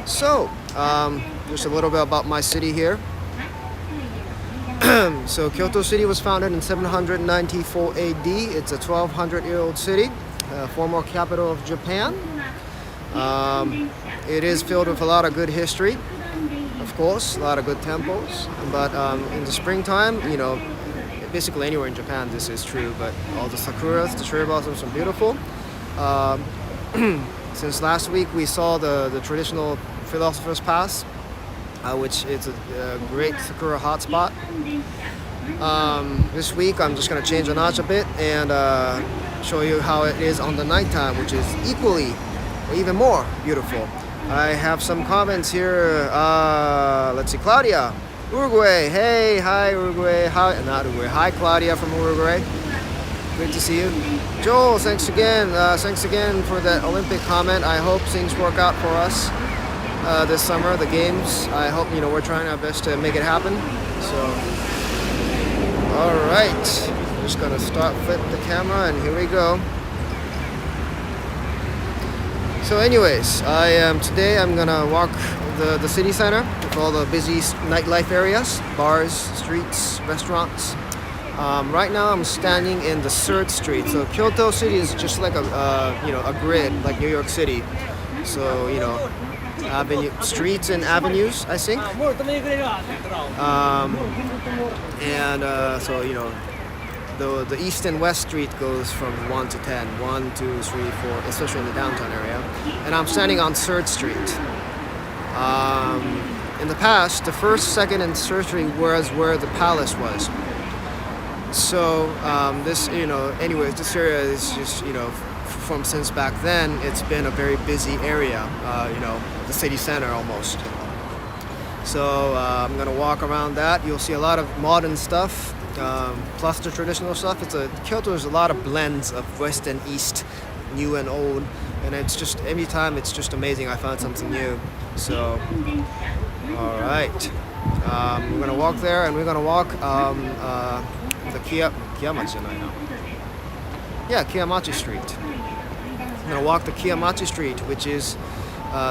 So, just a little bit about my city here. So Kyoto City was founded in 794 AD. It's a 1200-year-old city, former capital of Japan. It is filled with a lot of good history, of course, a lot of good temples. But in the springtime, basically anywhere in Japan this is true, but all the sakuras, the cherry blossoms are beautiful. Since last week we saw the traditional Philosopher's Pass, which is a great sakura hotspot. This week I'm just going to change the notch a bit and show you how it is on the nighttime, which is equally or even more beautiful. I have some comments here. Let's see, Claudia, Uruguay. Hey, hi Uruguay. Hi, not Uruguay. Hi Claudia from Uruguay. Great to see you. Joel, thanks again. Thanks again for that Olympic comment. I hope things work out for us this summer, the games. I hope, we're trying our best to make it happen. So, all right. Just gonna flip the camera and here we go. So anyways, today I'm gonna walk the city center with all the busy nightlife areas, bars, streets, restaurants. Right now I'm standing in the 3rd Street. So Kyoto City is just like a grid, like New York City. So streets and avenues, I think. The east and west street goes from 1 to 10, 1, 2, 3, 4, especially in the downtown area. And I'm standing on 3rd Street. In the past, the 1st, 2nd, and 3rd Street was where the palace was. So this area is just, from since back then, it's been a very busy area, the city center almost. So I'm gonna walk around that. You'll see a lot of modern stuff, plus the traditional stuff. Kyoto is a lot of blends of West and East, new and old, and it's just every time it's just amazing. I found something new. So, all right, we're gonna walk there, and we're gonna walk the Kiyamachi, Kiyamachi Street. I'm gonna walk the Kiyamachi Street, which is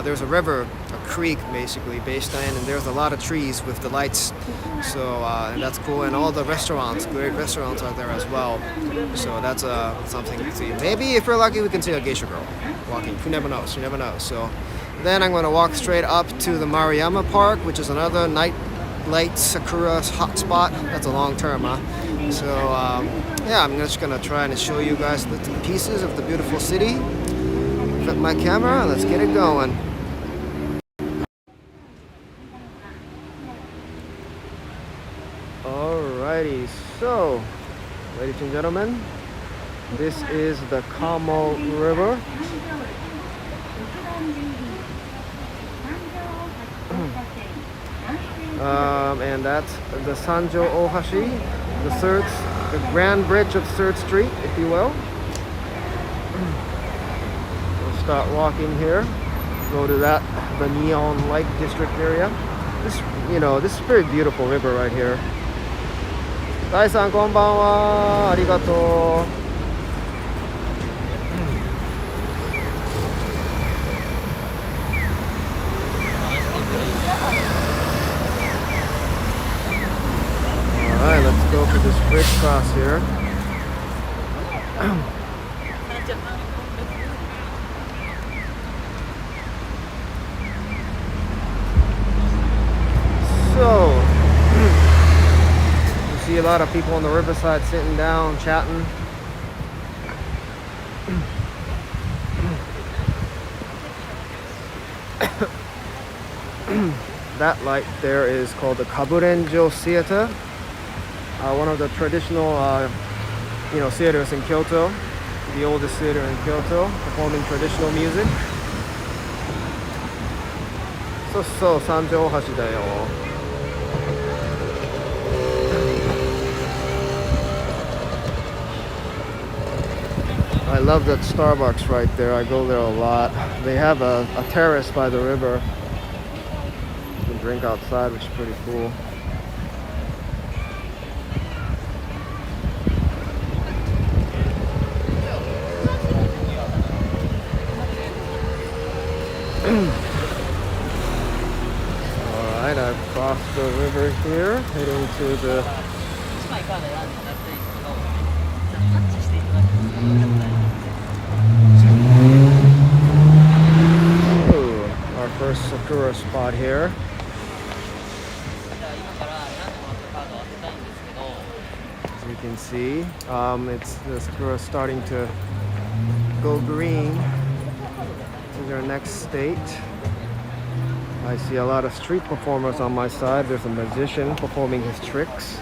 there's a river, a creek basically based on, and there's a lot of trees with the lights. So and that's cool, and all the restaurants, great restaurants are there as well. So that's something to see. Maybe if we're lucky, we can see a geisha girl walking. Who never knows? You never know. So then I'm gonna walk straight up to the Maruyama Park, which is another light sakura hotspot. That's a long term, huh? So I'm just gonna try and show you guys the pieces of the beautiful city. Flip my camera and let's get it going. Alrighty, so ladies and gentlemen, this is the Kamo River. And that's the Sanjoo Ohashi, the Grand Bridge of 3rd Street, if you will. We'll start walking here, go to the neon light district area. This is a very beautiful river right here. Dai-san, konbanwa, arigato. Alright, let's go for this bridge cross here. So, you see a lot of people on the riverside sitting down, chatting. That light there is called the Kaburenjō Theather, one of the traditional, theaters in Kyoto, the oldest theater in Kyoto, performing traditional music. So, Sanjoo Ohashi da yo. I love that Starbucks right there. I go there a lot. They have a terrace by the river. You can drink outside, which is pretty cool. Alright, I've crossed the river here, heading to the our first Sakura spot here. As you can see, it's the Sakura starting to go green. This is our next state. I see a lot of street performers on my side. There's a magician performing his tricks.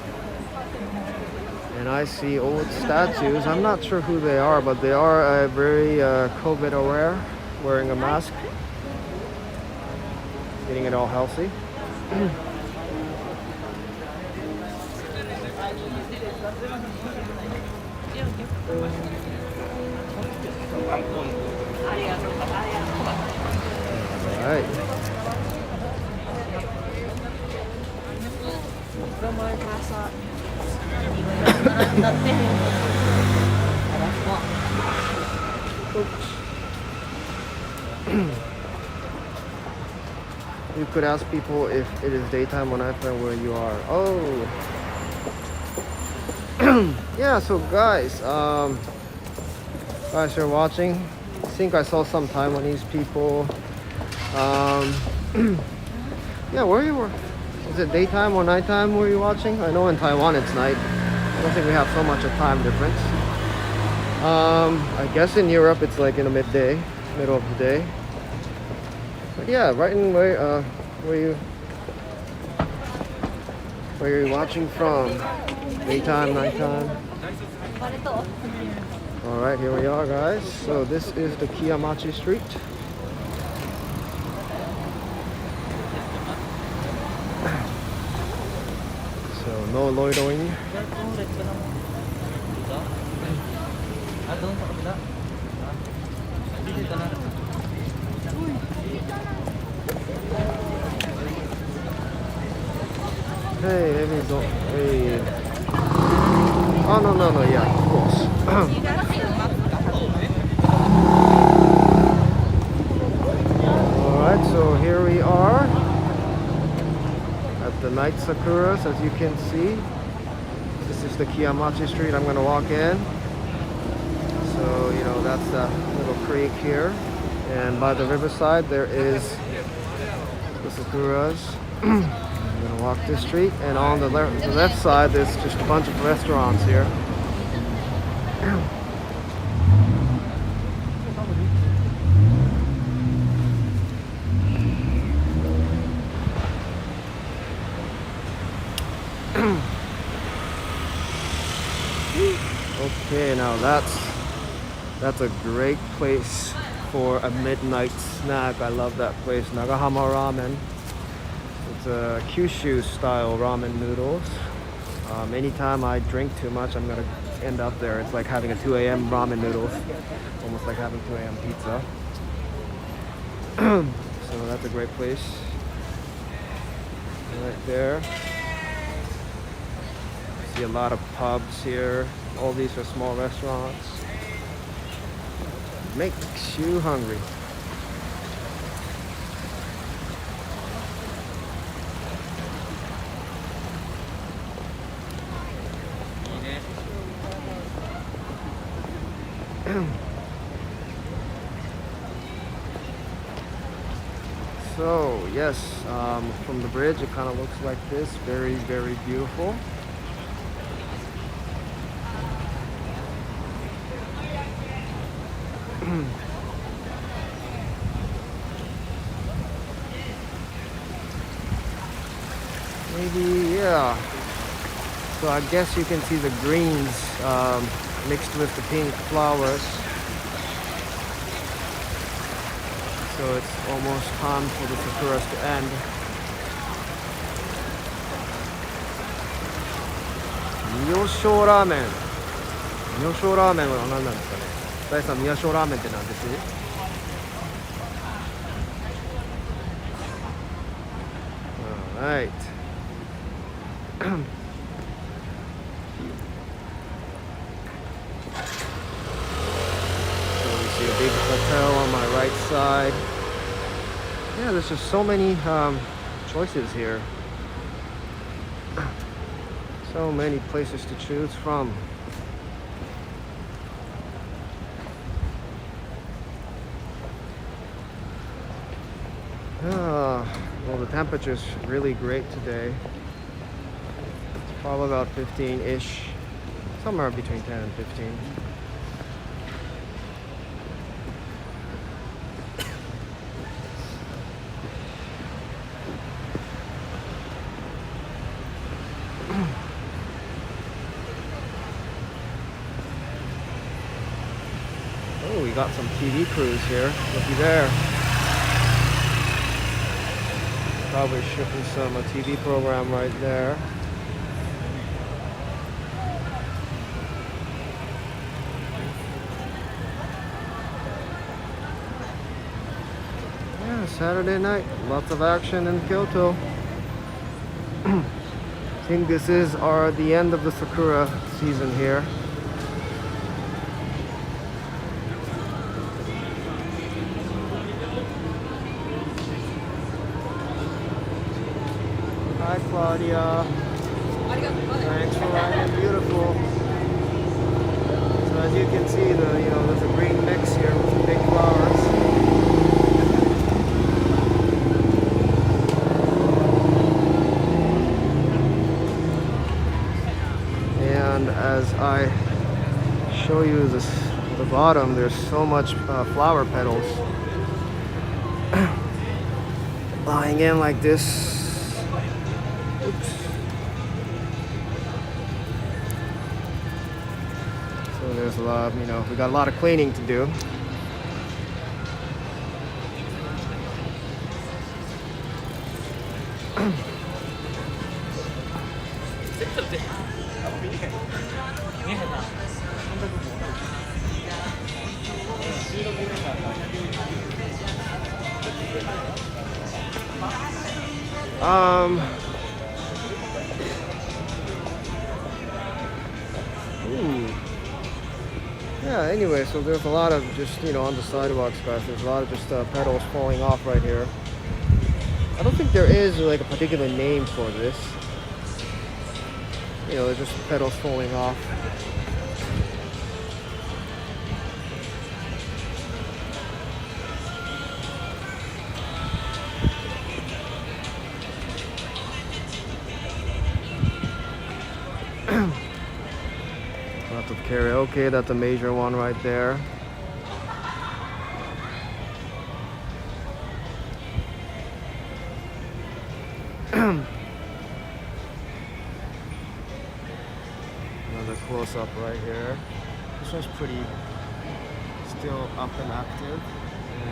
And I see old statues. I'm not sure who they are, but they are very COVID aware, wearing a mask, getting it all healthy. Alright. You could ask people if it is daytime when I find where you are. Oh. Yeah, so guys, guys are watching. I think I saw some Taiwanese people. Yeah, where you were? Is it daytime or nighttime were you watching? I know in Taiwan it's night. I don't think we have so much of time difference. I guess in Europe it's like in the midday, middle of the day. But yeah, right in where are you watching from? Daytime, nighttime? Alright, here we are guys. So this is the Kiyamachi Street. So no loitering. Hey, maybe don't. Hey. Oh no, yeah, of course. Alright, so here we are at the night Sakuras, as you can see. This is the Kiyamachi Street I'm gonna walk in. So, you know, that's the little creek here. And by the riverside there is the Sakuras. I'm gonna walk this street, and on the left side there's just a bunch of restaurants here. Okay, now that's a great place for a midnight snack. I love that place, Nagahama Ramen. It's a Kyushu style ramen noodles. Anytime I drink too much, I'm gonna end up there. It's like having a 2 a.m. ramen noodles, almost like having 2 a.m. pizza. So that's a great place. Right there. See a lot of pubs here. All these are small restaurants. Makes you hungry. So yes, from the bridge it kind of looks like this. Very, very beautiful. Maybe, yeah. So I guess you can see the greens mixed with the pink flowers. So it's almost time for the sakuras to end. Miyosho ramen. Miyosho ramen は何なんですかね。大さん、Miyosho ramen って何です？ Alright. So we see a big hotel on my right side. Yeah, there's just so many choices here. So many places to choose from. Well, the temperature's really great today. It's probably about 15-ish, somewhere between 10 and 15. Oh, we got some TV crews here. Looky there. Probably shooting a TV program right there. Yeah, Saturday night, lots of action in Kyoto. I think this is the end of the Sakura season here. Hi Claudia. Thanks for riding. Beautiful. So as you can see, there's a green mix here with the big flowers. And as I show you the bottom, there's so much flower petals lying in like this. Oops. So there's a lot of, we got a lot of cleaning to do. Yeah, anyway, so there's a lot of just, on the sidewalks, guys, there's a lot of just petals falling off right here. I don't think there is like a particular name for this. There's just petals falling off. Lots of karaoke, that's a major one right there. Another close-up right here. This one's pretty still up and active,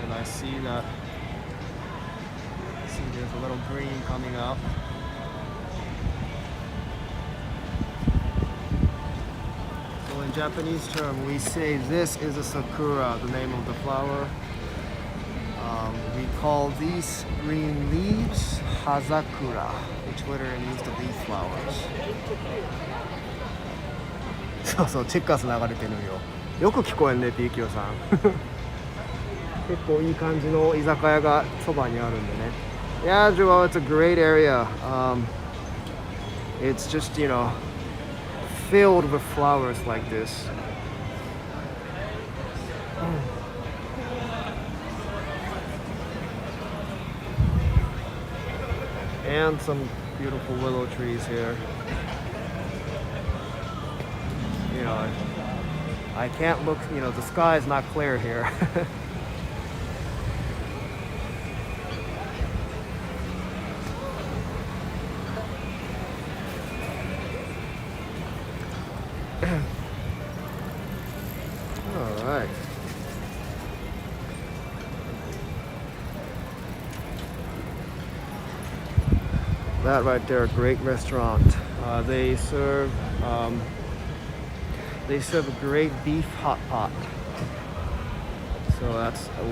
and I see there's a little green coming up. In Japanese term, we say this is a sakura, the name of the flower. We call these green leaves hazakura, which literally means the leaf flowers. そうそう、チェッカーズ流れてるよ。よく聞こえんね、ピーキヨさん。結構いい感じの居酒屋がそばにあるんでね。Yeah, Joel, it's a great area. It's just, filled with flowers like this. And some beautiful willow trees here. I can't look, the sky is not clear here. Alright. That right there, a great restaurant. They serve a great beef hot pot. So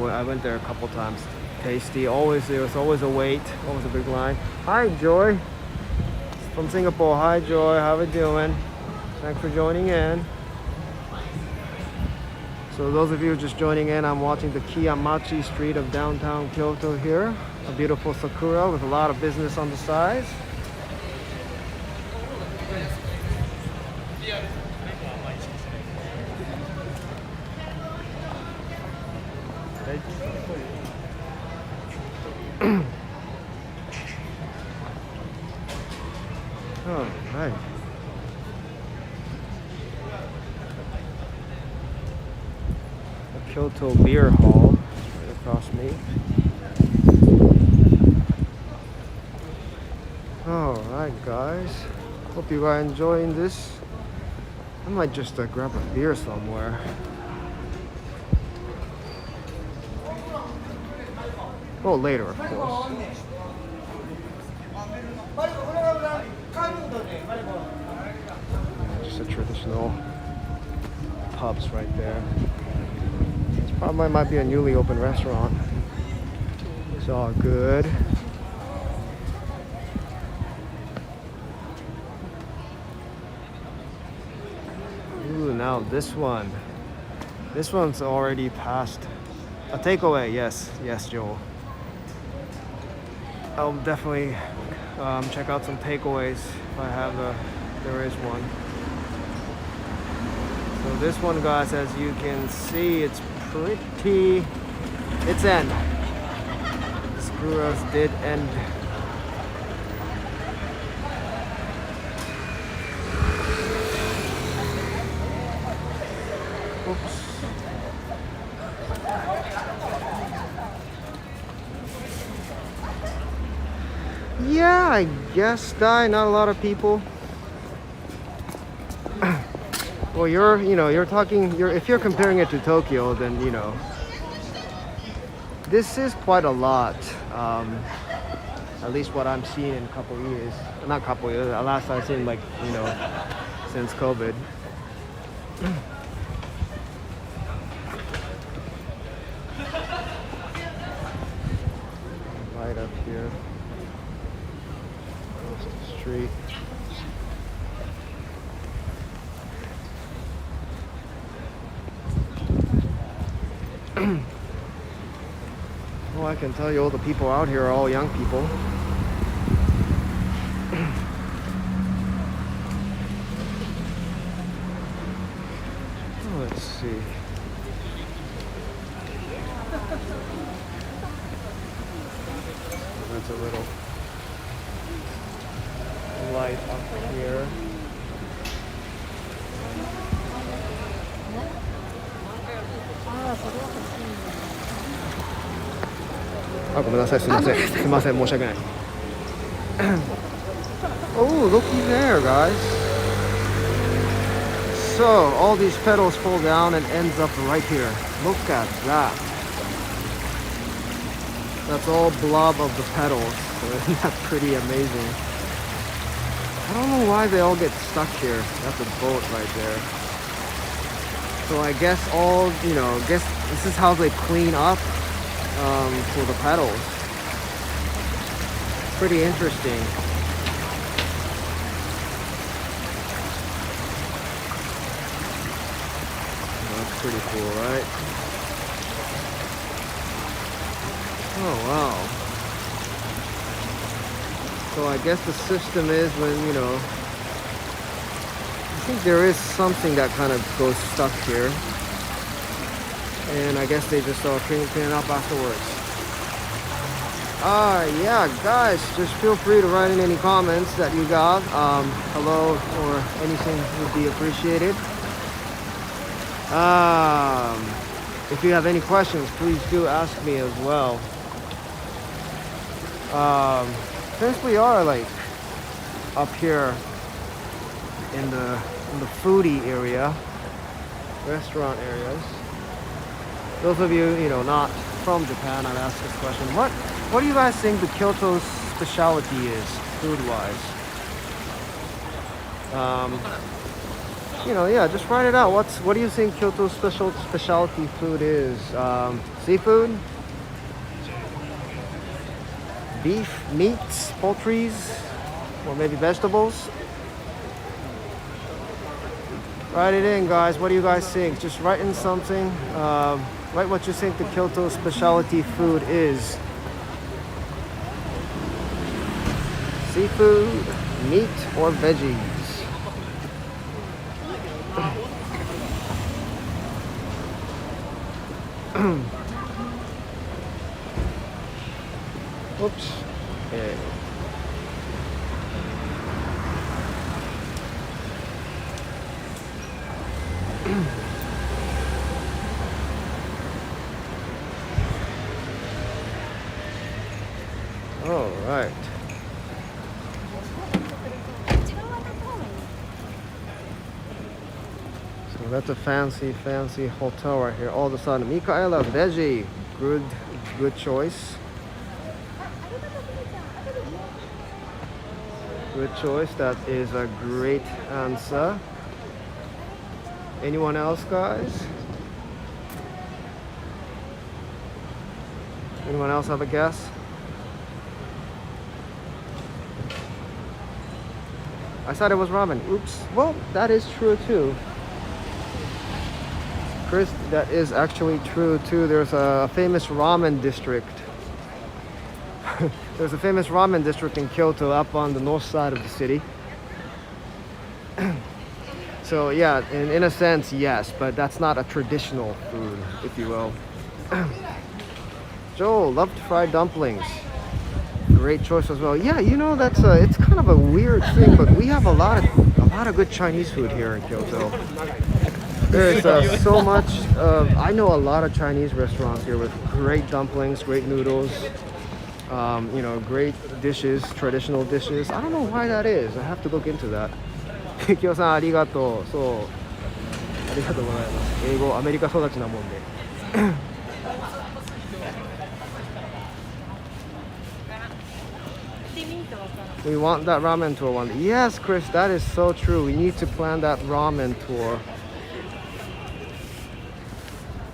I went there a couple times. Tasty. There's always a wait, always a big line. Hi Joy. From Singapore. Hi Joy, how are we doing? Thanks for joining in. So those of you just joining in, I'm watching the Kiyamachi Street of downtown Kyoto here. A beautiful Sakura with a lot of business on the sides. Oh, right. A Kyoto beer hall right across me. Alright guys, hope you are enjoying this. I might just grab a beer somewhere. Oh, later of course. Just a traditional pubs right there. This probably might be a newly opened restaurant. It's all good. Ooh, now this one. This one's already past a takeaway. Yes, Joel. I'll definitely check out some takeaways if I have there is one. So this one, guys, as you can see, it's end. Sakuras did end. Oops. Yeah, I guess not a lot of people. Well, if you're comparing it to Tokyo, then this is quite a lot. At least what I'm seeing in a couple years. Not couple years, last I've seen since COVID. Right up here. Across the street. Well, I can tell you all the people out here are all young people. Let's see. That's a little light up here. Oh, looky there, guys. So, all these petals fall down and ends up right here. Look at that. That's all blob of the petals. So isn't that pretty amazing? I don't know why they all get stuck here. That's a boat right there. So I guess this is how they clean up for the petals. Pretty interesting. That's pretty cool, right? Oh wow. So I guess the system is when I think there is something that kind of goes stuck here. And I guess they just clean it up afterwards. Yeah, guys, just feel free to write in any comments that you got. Hello or anything would be appreciated. If you have any questions, please do ask me as well. Since we are up here in the foodie area, restaurant areas. Those of you not from Japan, I'd ask this question: What do you guys think the Kyoto's specialty is, food-wise? Yeah, just write it out. What do you think Kyoto's specialty food is? Seafood, beef, meats, poultries, or maybe vegetables? Write it in, guys. What do you guys think? Just write in something. Write what you think the Kyoto specialty food is. Seafood, meat, or veggies? Whoops. Okay. All right. So that's a fancy hotel right here. All of a sudden, Michaela, veggie. Good choice. Good choice. That is a great answer. Anyone else, guys? Anyone else have a guess? I thought it was ramen. Oops. Well, that is true too. Chris, that is actually true too. There's a famous ramen district. There's a famous ramen district in Kyoto up on the north side of the city. So yeah, in a sense, yes, but that's not a traditional food, if you will. Joel loved fried dumplings. Great choice as well. Yeah, you know, that's it's kind of a weird thing, but we have a lot of good Chinese food here in Kyoto. There's so much. I know a lot of Chinese restaurants here with great dumplings, great noodles. You know, great dishes, traditional dishes. I don't know why that is. I have to look into that. キヨさんありがとう。そう。ありがとうございます。英語アメリカ育ちなもんで。We want that ramen tour one day. Yes, Chris, that is so true. We need to plan that ramen tour.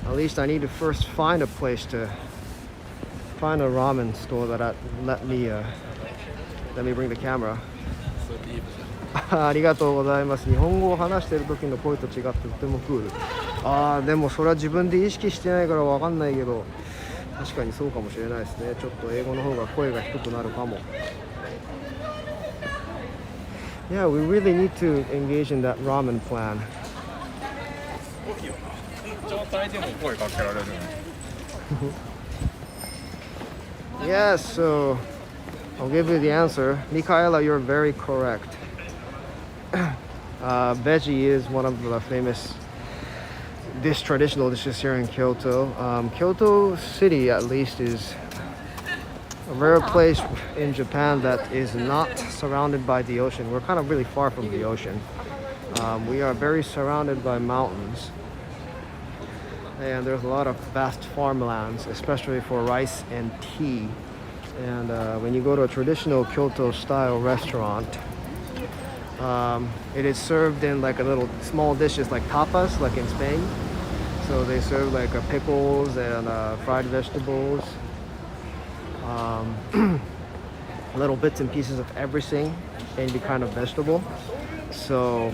At least I need to first find a place to find a ramen store that let me bring the camera. ありがとうございます。日本語を話している時の声と違ってとてもクール。ああ、でもそれは自分で意識してないからわかんないけど、確かにそうかもしれないですね。ちょっと英語の方が声が低くなるかも。Yeah, we really need to engage in that ramen plan. Yes, so I'll give you the answer. Michaela, you're very correct. Veggie is one of the famous traditional dishes here in Kyoto. Kyoto City, at least, is a rare place in Japan that is not surrounded by the ocean. We're kind of really far from the ocean. We are very surrounded by mountains. And there's a lot of vast farmlands, especially for rice and tea. And when you go to a traditional Kyoto-style restaurant, it is served in like a little small dishes like tapas, like in Spain. So they serve like pickles and fried vegetables, little bits and pieces of everything, any kind of vegetable. So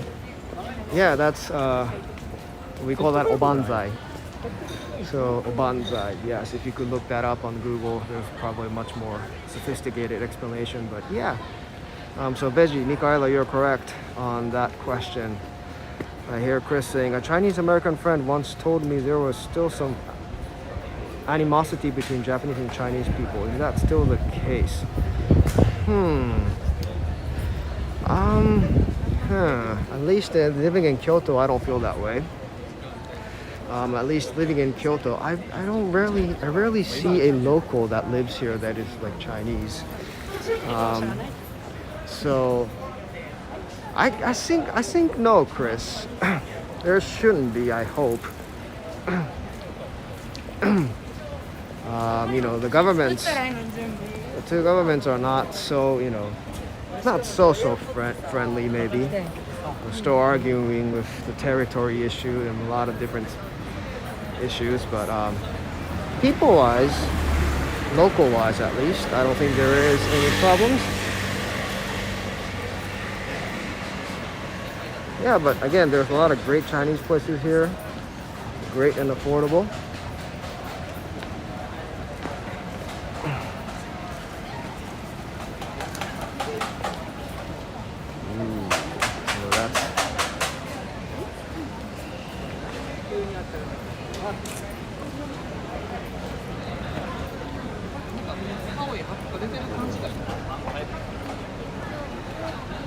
yeah, that's we call that obanzai. So obanzai, yes, if you could look that up on Google, there's probably a much more sophisticated explanation, but yeah. So veggie, Michaela, you're correct on that question. I hear Chris saying, a Chinese American friend once told me there was still some animosity between Japanese and Chinese people. Is that still the case? At least living in Kyoto, I don't feel that way. At least living in Kyoto, I rarely see a local that lives here that is like Chinese. So I think no, Chris. There shouldn't be, I hope. You know, the two governments are not so, you know, not so friendly maybe. We're still arguing with the territory issue and a lot of different issues, but people-wise, local-wise at least, I don't think there is any problems. Yeah, but again, there's a lot of great Chinese places here, great and affordable.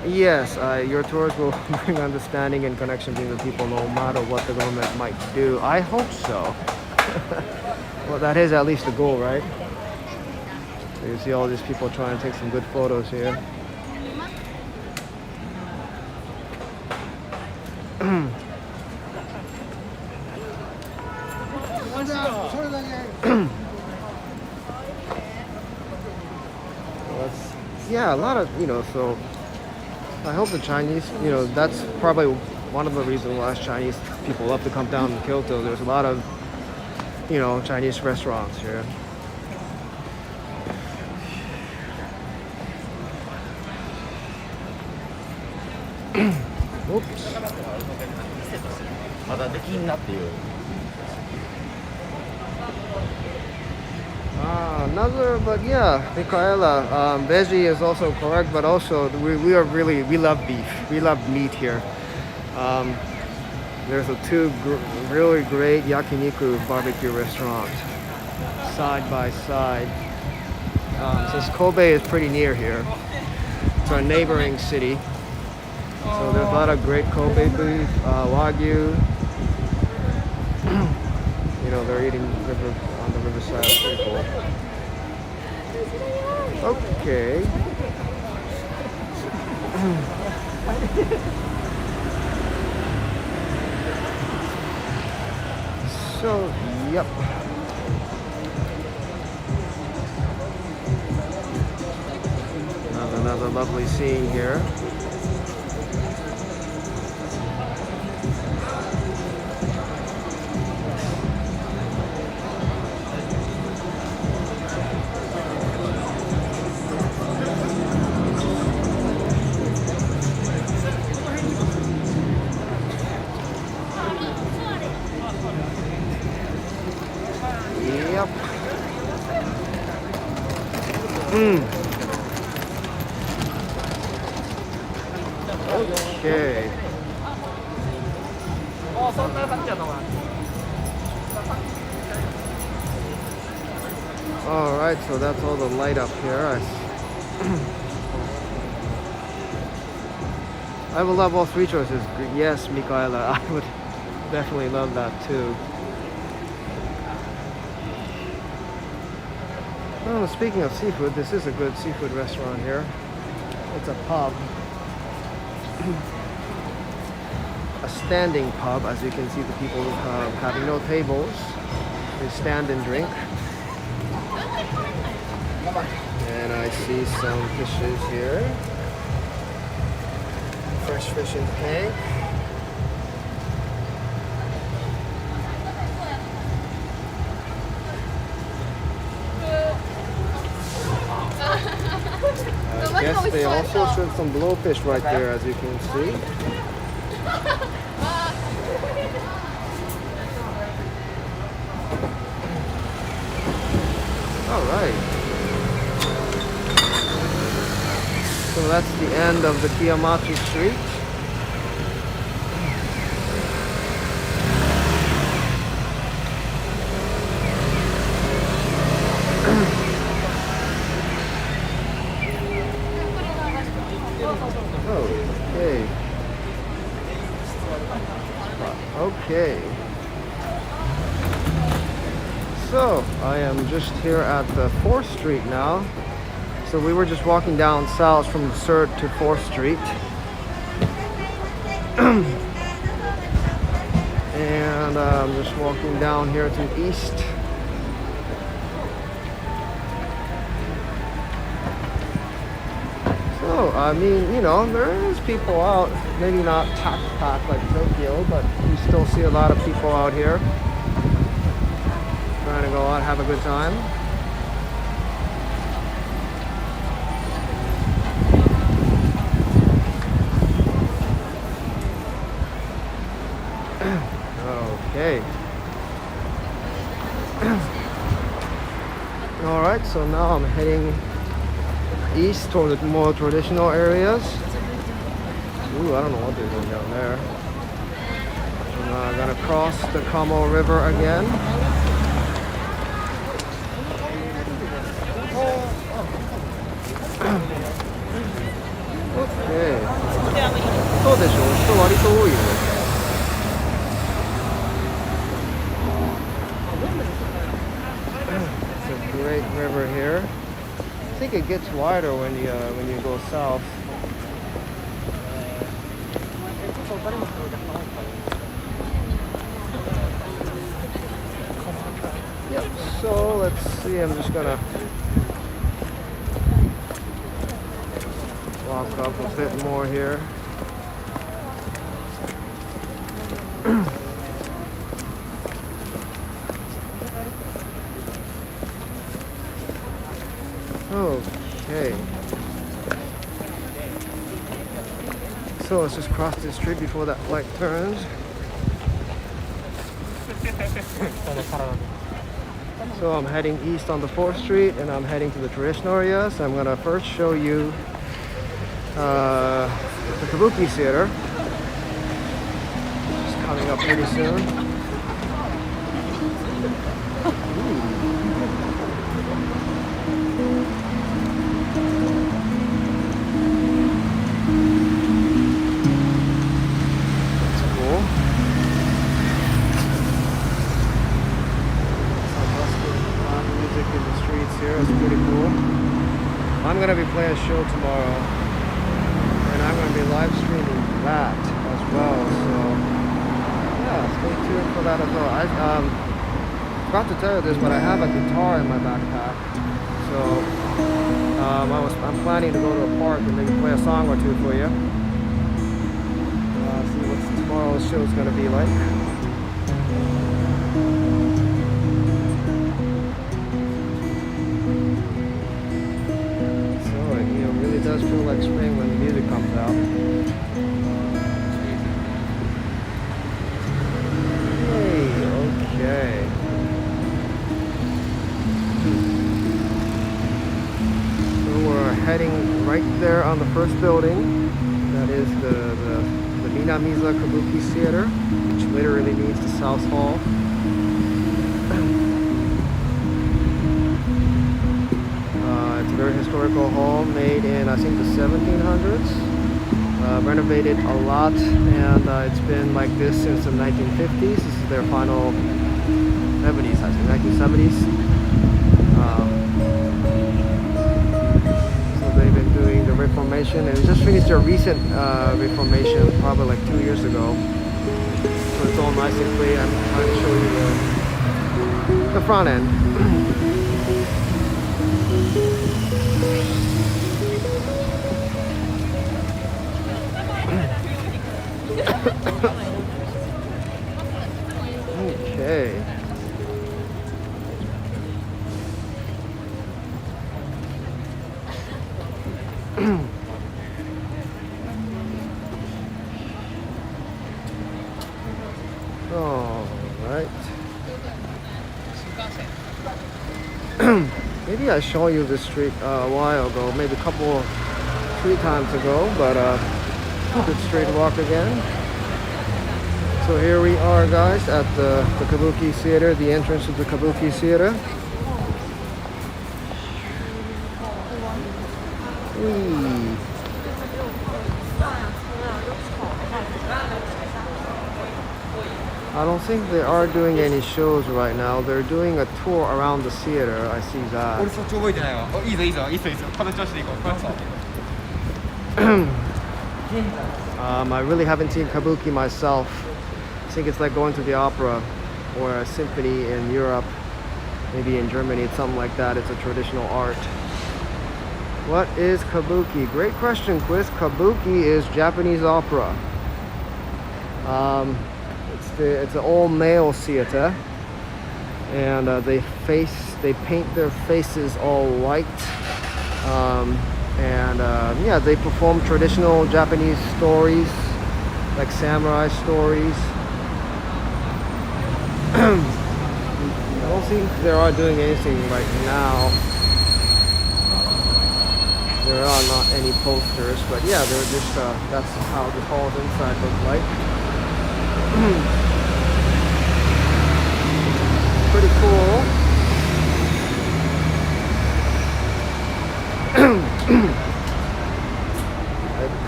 Yes, your tours will bring understanding and connection between the people no matter what the government might do. I hope so. Well, that is at least the goal, right? So you see all these people trying to take some good photos here. Yeah, a lot of, so I hope the Chinese, that's probably one of the reasons why Chinese people love to come down to Kyoto. There's a lot of, Chinese restaurants here. Oops. Another, but yeah, Michaela, veggie is also correct, but also we love beef. We love meat here. There's two really great yakiniku barbecue restaurants side by side. Since Kobe is pretty near here, it's our neighboring city. So there's a lot of great Kobe beef, Wagyu. They're eating on the riverside. That's pretty cool. Okay. So, yep. Another lovely scene here. Okay. Alright, so that's all the light up here. I would love all three choices. Yes, Michaela, I would definitely love that too. Well, speaking of seafood, this is a good seafood restaurant here. It's a pub. A standing pub, as you can see the people having no tables. They stand and drink. And I see some fishes here. Fresh fish in tank. I guess they also serve some blowfish right there, as you can see. Alright. So that's the end of the Kiyamachi Street. Okay. So, I am just here at the 4th Street now. So we were just walking down south from 3rd to 4th Street. And I'm just walking down here to east. So, I mean, there is people out, maybe not packed like Tokyo, but you still see a lot of people out here trying to go out, have a good time. Okay. Alright, so now I'm heading east toward the more traditional areas. Ooh, I don't know what they're doing down there. I'm gonna cross the Kamo River again. Okay. そうでしょ。人割と多いよ。It's a great river here. I think it gets wider when you go south. Yep. So let's see. I'm just gonna walk up a bit more here. Okay. So let's just cross this street before that light turns. So I'm heading east on the 4th Street and I'm heading to the traditional area. So I'm gonna first show you the Kabuki Theater, which is coming up pretty soon. I'm gonna be playing a show tomorrow, and I'm gonna be live streaming that as well. So yeah, stay tuned for that as well. I forgot to tell you this, but I have a guitar in my backpack. So I'm planning to go to a park and maybe play a song or two for you. See what tomorrow's show is gonna be like. It does feel like spring when the music comes out. Hey, okay. So we're heading right there on the first building. That is the Minamiza Kabuki Theater, which literally means the South Hall. It's a very historical hall made in, I think, the 1700s. Renovated a lot, and it's been like this since the 1950s. This is their final 70s, I think, 1970s. So they've been doing the reformation, and just finished their recent reformation probably like 2 years ago. So it's all nice and clean. I'm trying to show you the front end. Okay. All right. Maybe I showed you this street a while ago, maybe a couple, 3 times ago, but good straight walk again. So here we are, guys, at the Kabuki Theater, the entrance of the Kabuki Theater. I don't think they are doing any shows right now. They're doing a tour around the theater. I see that. I really haven't seen Kabuki myself. I think it's like going to the opera or a symphony in Europe, maybe in Germany, it's something like that. It's a traditional art. What is Kabuki? Great question, Quiz. Kabuki is Japanese opera. It's an all-male theater, and they paint their faces all white, yeah, they perform traditional Japanese stories, like samurai stories. I don't think they are doing anything right now. There are not any posters, but yeah, they're just that's how the halls inside look like. Pretty cool.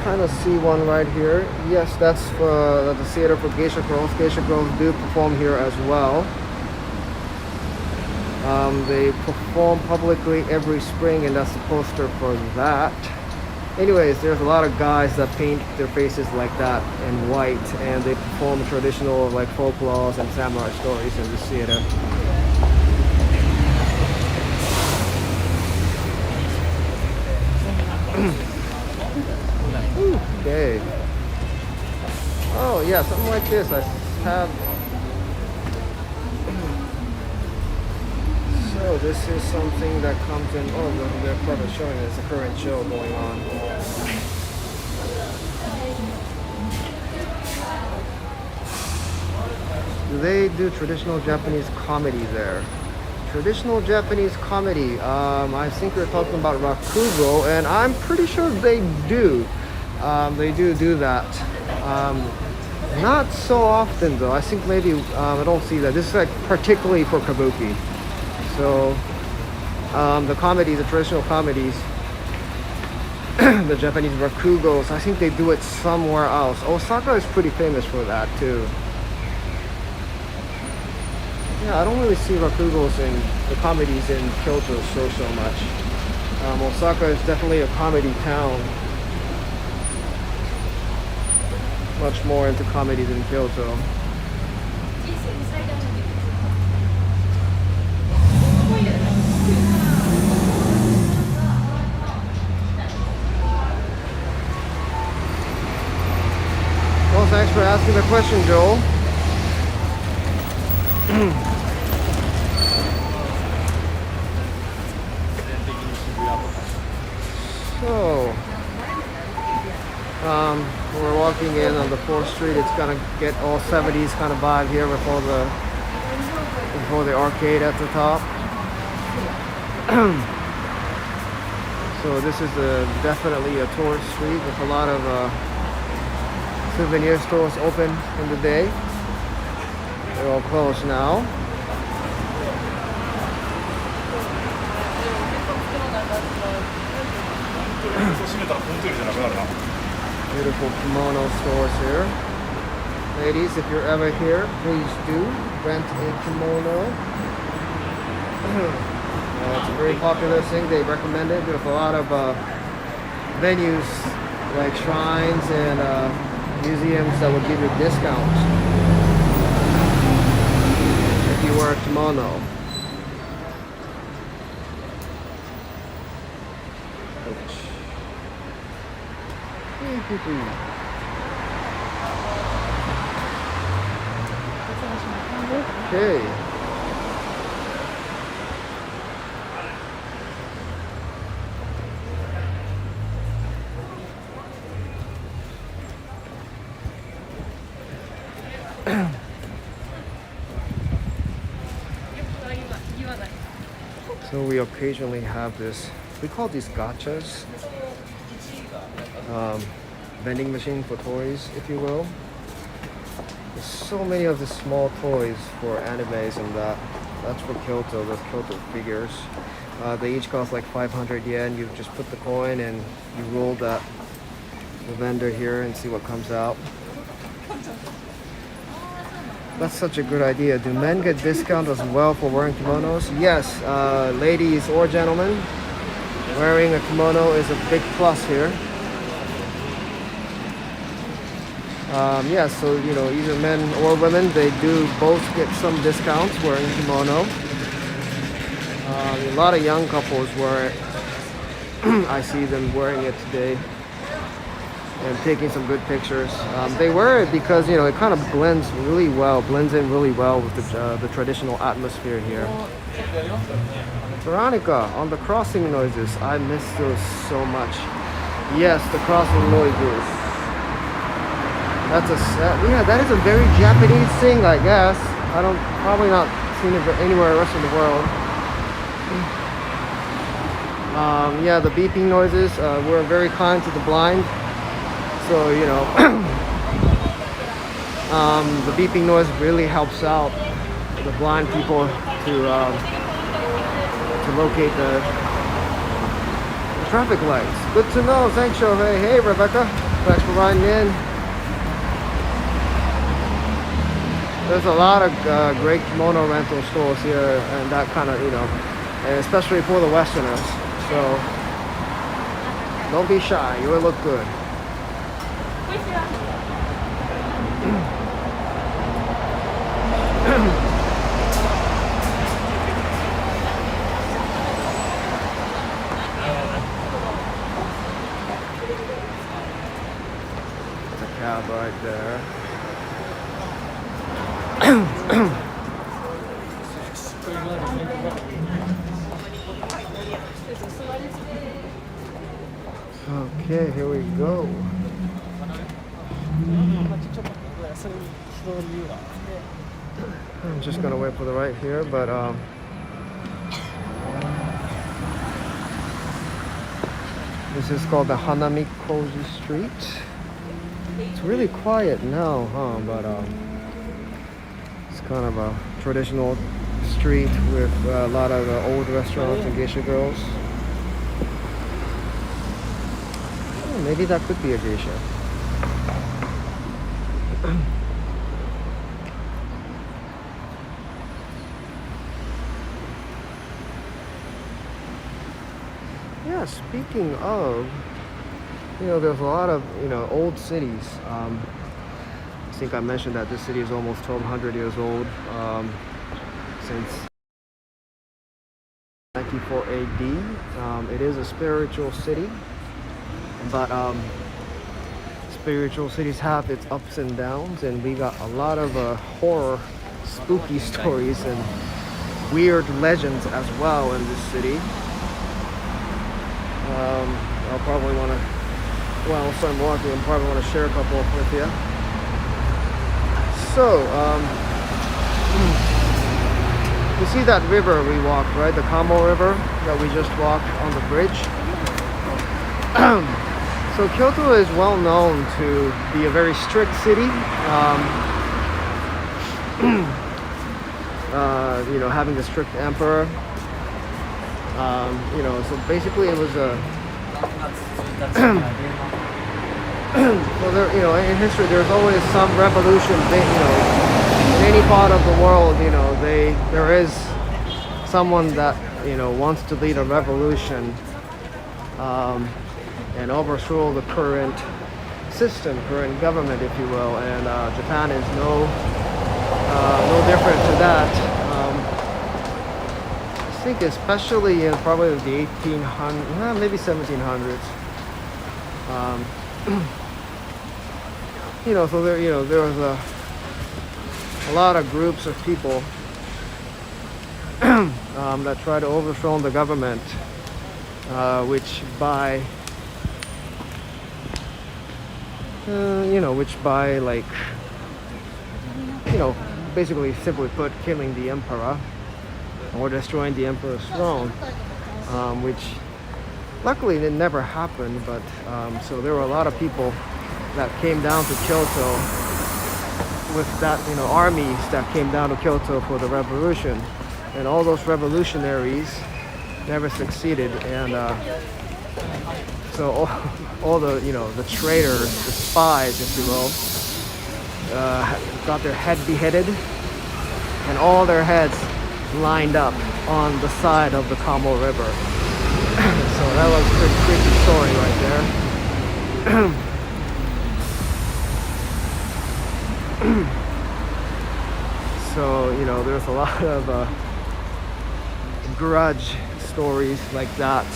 kind of see one right here. Yes, that's the theater for geisha girls. Geisha girls do perform here as well. They perform publicly every spring, and that's the poster for that. Anyways, there's a lot of guys that paint their faces like that in white, and they perform traditional like folklores and samurai stories in this theater. Okay. Oh yeah, something like this. I have. So this is something that comes in. Oh, they're probably showing us the current show going on. Do they do traditional Japanese comedy there? Traditional Japanese comedy. I think we're talking about rakugo, and I'm pretty sure they do. They do that. Not so often though. I think maybe I don't see that. This is like particularly for kabuki. So the comedy, the traditional comedies, the Japanese rakugos, I think they do it somewhere else. Osaka is pretty famous for that too. Yeah, I don't really see rakugos in the comedies in Kyoto so much. Osaka is definitely a comedy town. Much more into comedy than Kyoto. Well, thanks for asking the question, Joel. So, we're walking in on the 4th Street. It's gonna get all 70s kind of vibe here before the arcade at the top. So this is definitely a tourist street with a lot of souvenir stores open in the day. They're all closed now. Beautiful kimono stores here. Ladies, if you're ever here, please do rent a kimono. It's a very popular thing. They recommend it with a lot of venues like shrines and museums that will give you discounts if you wear a kimono. Okay. So we occasionally have this, we call these gashas, vending machine for toys, if you will. There's so many of the small toys for animes and that. That's for Kyoto, those Kyoto figures. They each cost like 500 yen. You just put the coin and you roll the vendor here and see what comes out. That's such a good idea. Do men get discount as well for wearing kimonos? Yes, ladies or gentlemen, wearing a kimono is a big plus here. Yeah, so you know, either men or women, they do both get some discounts wearing kimono. A lot of young couples wear it. I see them wearing it today and taking some good pictures. They wear it because, you know, it kind of blends in really well with the traditional atmosphere here. Veronica, on the crossing noises, I miss those so much. Yes, the crossing noises. That is a very Japanese thing, I guess. Probably not seen it anywhere else in the world. Yeah, the beeping noises. We're very kind to the blind. So, you know, the beeping noise really helps out the blind people to locate the traffic lights. Good to know. Thanks, Shohei. Hey, Rebecca. Thanks for riding in. There's a lot of great kimono rental stores here, and that kind of, and especially for the Westerners. So don't be shy. You will look good. Right there. Okay, here we go. I'm just gonna wait for the right here, but this is called the Hanamikoji Street. It's really quiet now, but it's kind of a traditional street with a lot of old restaurants and geisha girls. Oh, maybe that could be a geisha. Yeah, speaking of, there's a lot of, old cities. I think I mentioned that this city is almost 1200 years old, since 94 AD. It is a spiritual city, but spiritual cities have its ups and downs, and we got a lot of horror, spooky stories and weird legends as well in this city. I'll probably want to, so I'm walking, I probably want to share a couple with you. So, you see that river we walked, right? The Kamo River that we just walked on the bridge. So Kyoto is well known to be a very strict city. Having a strict emperor. So basically it was a so there, in history, there's always some revolution. In any part of the world, there is someone that wants to lead a revolution and overthrow the current system, current government, if you will. And Japan is no different to that. I think especially in probably the 1800s, maybe 1700s. So there was a lot of groups of people that tried to overthrow the government, which by basically simply put, killing the emperor or destroying the emperor's throne, which luckily it never happened, but so there were a lot of people that came down to Kyoto with that, armies that came down to Kyoto for the revolution, and all those revolutionaries never succeeded, and so all the the traitors, the spies, if you will, got their head beheaded, and all their heads lined up on the side of the Kamo River. So that was a pretty creepy story right there. So there's a lot of grudge stories like that.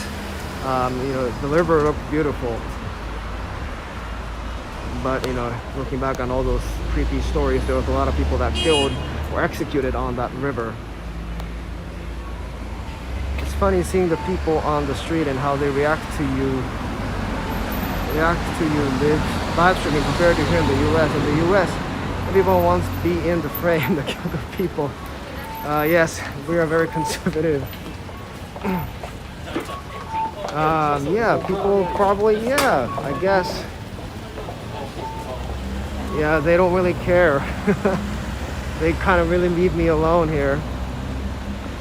The river looked beautiful, but looking back on all those creepy stories, there was a lot of people that killed or executed on that river. It's funny seeing the people on the street and how they react to you live streaming compared to here in the US. In the US, everyone wants to be in the frame, the Kyoto people. Yes, we are very conservative. Yeah, people probably, I guess. Yeah, they don't really care. They kind of really leave me alone here.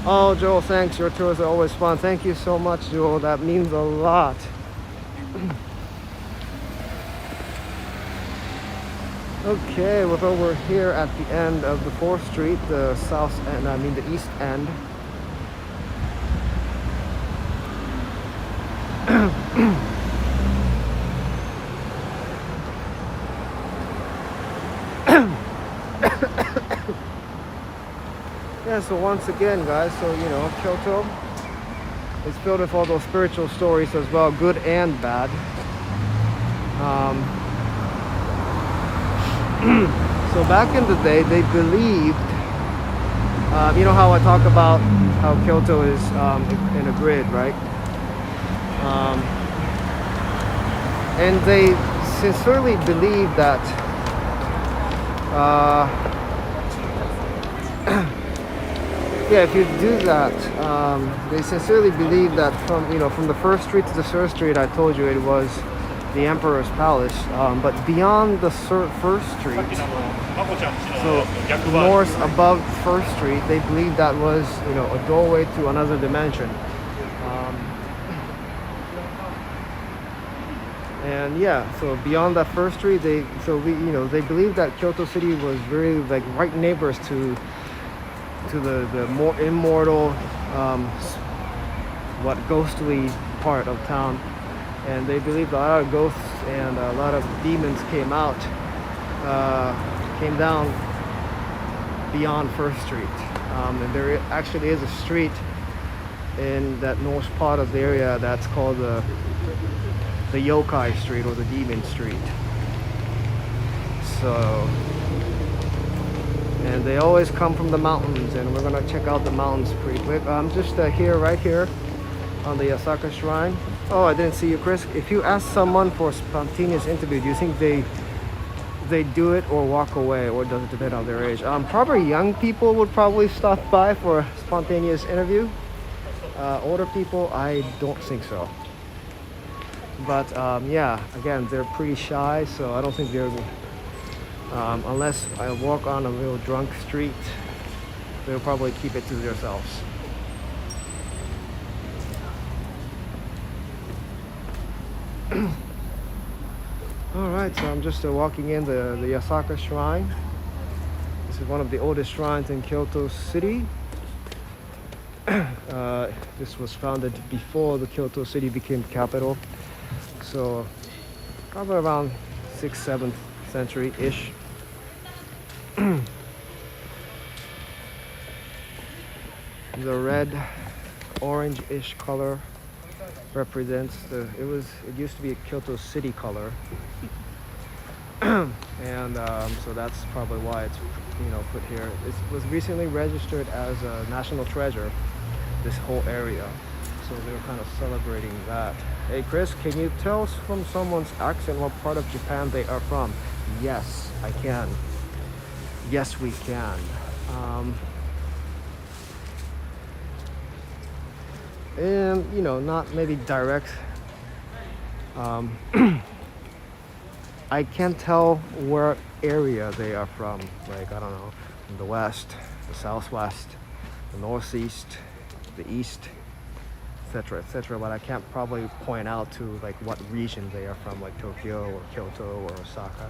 Oh, Joel, thanks. Your tours are always fun. Thank you so much, Joel. That means a lot. Okay, well, we're here at the end of the 4th Street, the south end, I mean the east end. Yeah, so once again, guys, so you know, Kyoto is filled with all those spiritual stories as well, good and bad. So back in the day, they believed, you know how I talk about how Kyoto is in a grid, right? And they sincerely believed that yeah, if you do that, they sincerely believe that from the 1st Street to the 3rd Street, I told you it was the Emperor's Palace. But beyond the 1st Street, so north above 1st Street, they believed that was a doorway to another dimension. And yeah, so beyond that 1st Street, they believed that Kyoto City was very like right neighbors to the more immortal, ghostly part of town, and they believed a lot of ghosts and a lot of demons came down beyond 1st Street. And there actually is a street in that north part of the area that's called the Yokai Street or the Demon Street. So. And they always come from the mountains, and we're gonna check out the mountains pretty quick. I'm just right here on the Yasaka Shrine. Oh, I didn't see you, Chris. If you ask someone for a spontaneous interview, do you think they do it or walk away, or does it depend on their age? Probably young people would probably stop by for a spontaneous interview. Older people, I don't think so. But yeah, again, they're pretty shy, so I don't think they're. Unless I walk on a real drunk street, they'll probably keep it to themselves. Alright, so I'm just walking in the Yasaka Shrine. This is one of the oldest shrines in Kyoto City. This was founded before the Kyoto City became capital. So probably around 6th, 7th century-ish. The red orange-ish color represents it used to be a Kyoto City color. And so that's probably why it's put here. It was recently registered as a national treasure, this whole area, so they were kind of celebrating that. Hey Chris, can you tell us from someone's accent what part of Japan they are from? Yes, I can. Yes, we can. And not maybe direct. I can't tell where area they are from. Like, I don't know, from the west, the southwest, the northeast, the east, etc., but I can't probably point out to like what region they are from, like Tokyo or Kyoto or Osaka.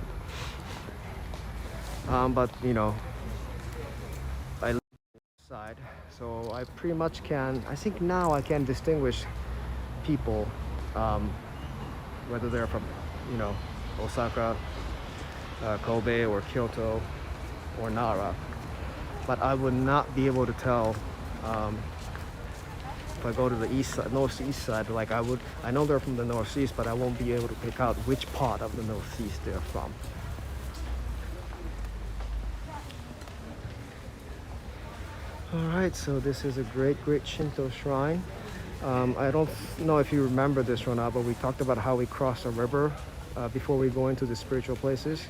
But I live on the side, so I pretty much can. I think now I can distinguish people, whether they're from Osaka, Kobe, or Kyoto, or Nara. But I would not be able to tell. If I go to the east side, northeast side, like I know they're from the northeast, but I won't be able to pick out which part of the northeast they're from. Alright, so this is a great Shinto shrine. I don't know if you remember this or not, but we talked about how we cross a river before we go into the spiritual places,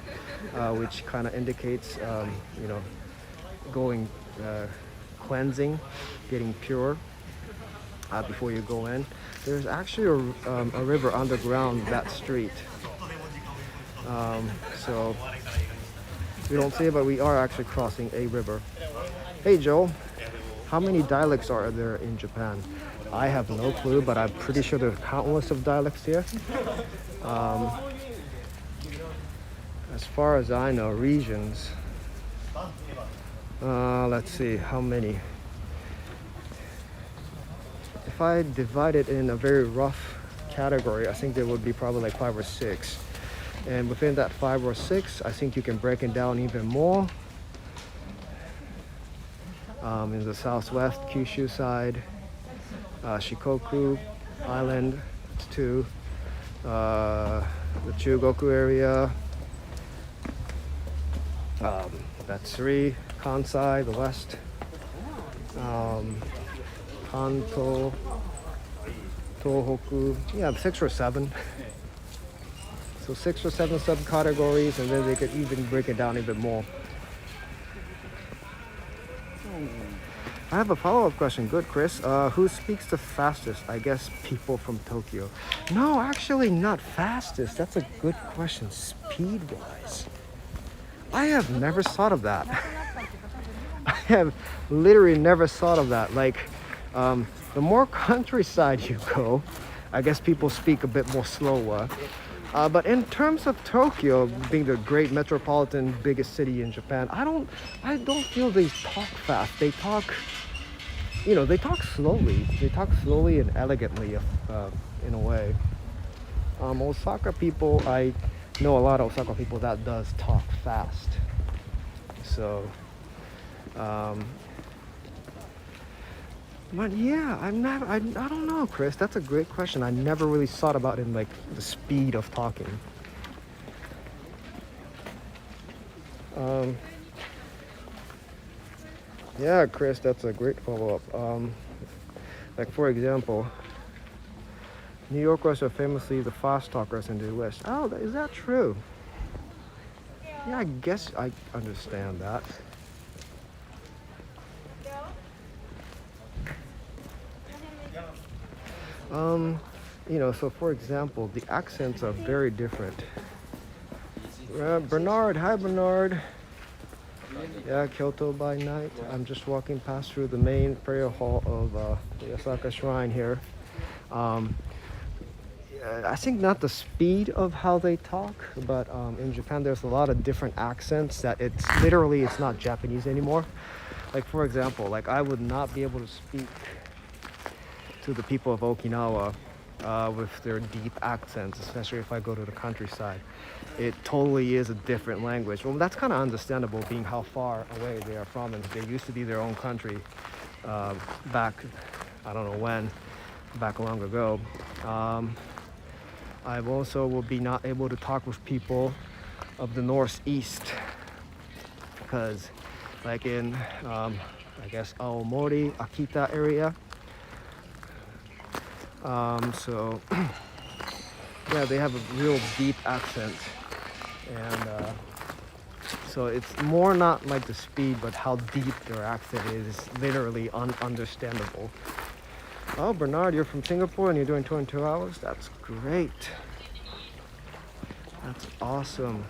which kind of indicates, going, cleansing, getting pure. Before you go in. There's actually a river underground that street. So we don't see it, but we are actually crossing a river. Hey Joe, how many dialects are there in Japan? I have no clue, but I'm pretty sure there's countless of dialects here. as far as I know, regions. Let's see, how many? If I divide it in a very rough category, I think there would be probably like 5 or 6. And within that 5 or 6, I think you can break it down even more. In the southwest, Kyushu side, Shikoku Island, it's 2. The Chugoku area, that's 3. Kansai, the west. Kanto, Tohoku, yeah, 6 or 7. So 6 or 7 subcategories, and then they could even break it down even more. I have a follow-up question. Good, Chris. Who speaks the fastest? I guess people from Tokyo. No, actually not fastest. That's a good question. Speed-wise, I have never thought of that. I have literally never thought of that. Like, the more countryside you go, I guess people speak a bit more slower. But in terms of Tokyo being the great metropolitan biggest city in Japan, I don't feel they talk fast. They talk, they talk slowly. They talk slowly and elegantly, in a way. Osaka people, I know a lot of Osaka people that does talk fast. So, but yeah, I don't know, Chris. That's a great question. I never really thought about it in like the speed of talking. Yeah, Chris, that's a great follow-up. Like for example, New Yorkers are famously the fast talkers in the West. Oh, is that true? Yeah, I guess I understand that. So for example, the accents are very different. Bernard, hi Bernard. Yeah, Kyoto by night. I'm just walking past through the main prayer hall of the Yasaka Shrine here. I think not the speed of how they talk, but in Japan there's a lot of different accents that it's not Japanese anymore. Like for example, like I would not be able to speak to the people of Okinawa with their deep accents, especially if I go to the countryside. It totally is a different language. Well, that's kind of understandable, being how far away they are from, and they used to be their own country back, I don't know when, back long ago. I also will be not able to talk with people of the northeast, because like in, I guess, Aomori, Akita area, so yeah, they have a real deep accent, and so it's more not like the speed, but how deep their accent is literally ununderstandable. Oh, Bernard, you're from Singapore and you're doing 22 hours? That's great. That's awesome.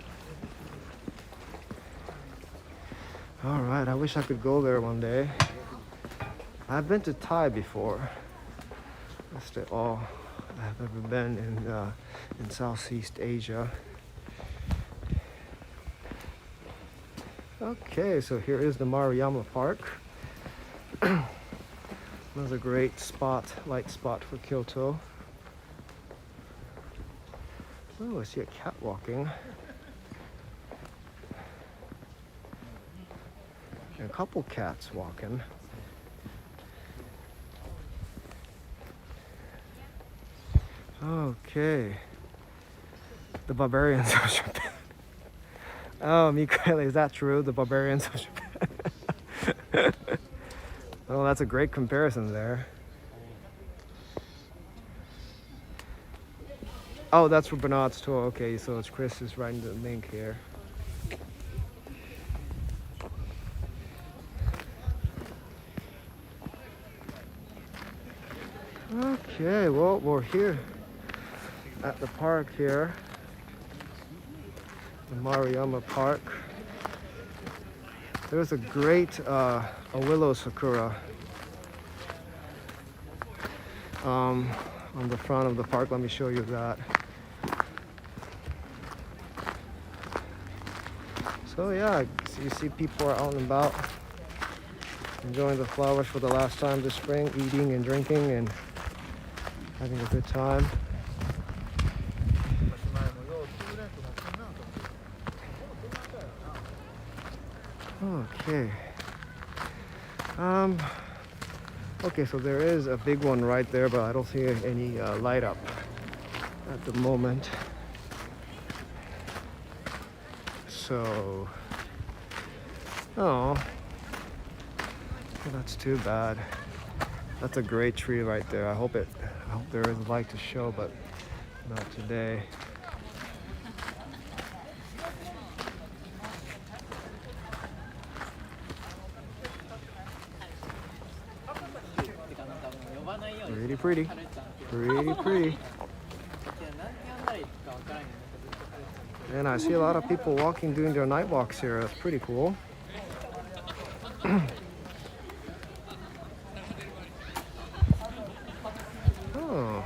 All right, I wish I could go there one day. I've been to Thai before. That's all I've ever been in Southeast Asia. Okay, so here is the Maruyama Park. Another great spot, light spot for Kyoto. Oh, I see a cat walking. And a couple cats walking. Okay. The barbarians of Japan. Oh, Mikaela, is that true? The barbarians of Japan. Well, that's a great comparison there. Oh, that's for Bernard's tour. Okay, so it's Chris is writing the link here. Okay, well, we're here at the park here, the Maruyama Park. There's a great a willow sakura on the front of the park. Let me show you that. So yeah, so you see people are out and about, enjoying the flowers for the last time this spring, eating and drinking and having a good time. Okay. Okay, so there is a big one right there, but I don't see any light up at the moment. So, oh, well, that's too bad. That's a great tree right there. I hope there is light to show, but not today. Pretty. And I see a lot of people walking, doing their night walks here. That's pretty cool. Oh,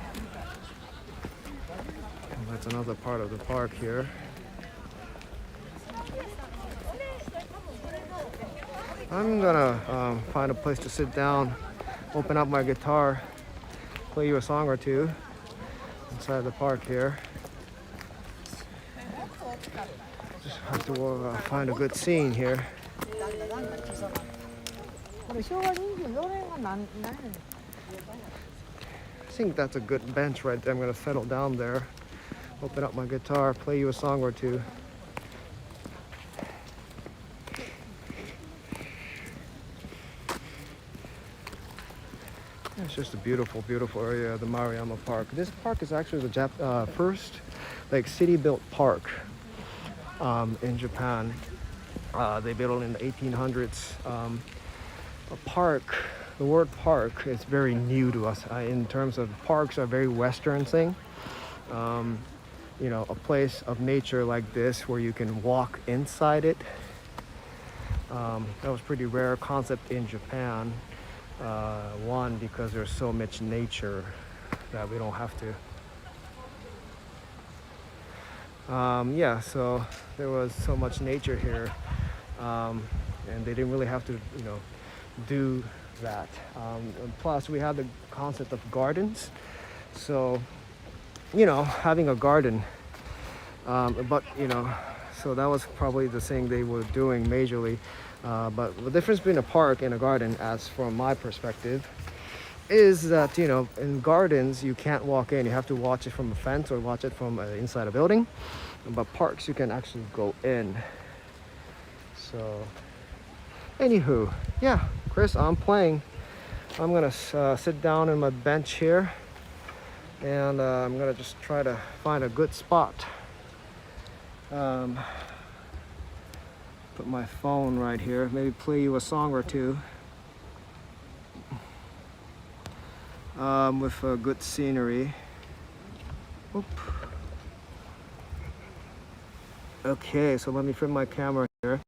that's another part of the park here. I'm gonna find a place to sit down, open up my guitar, play you a song or two inside the park here. Just have to find a good scene here. I think that's a good bench right there. I'm gonna settle down there, open up my guitar, play you a song or two. It's just a beautiful, beautiful area, the Maruyama Park. This park is actually the first city-built park in Japan. They built it in the 1800s. A park, the word park is very new to us in terms of parks are a very Western thing. You know, a place of nature like this where you can walk inside it. That was pretty rare concept in Japan. One, because there's so much nature that we don't have to. Yeah, so there was so much nature here, and they didn't really have to, you know, do that. Plus, we had the concept of gardens, so you know, having a garden. But you know, so that was probably the thing they were doing majorly. But the difference between a park and a garden, as from my perspective, is that, you know, in gardens you can't walk in. You have to watch it from a fence or watch it from inside a building. But parks you can actually go in. So, anywho, yeah, Chris, I'm playing. I'm gonna sit down in my bench here, and I'm gonna just try to find a good spot. Put my phone right here, maybe play you a song or two with a good scenery. Oop. Okay, so let me flip my camera here.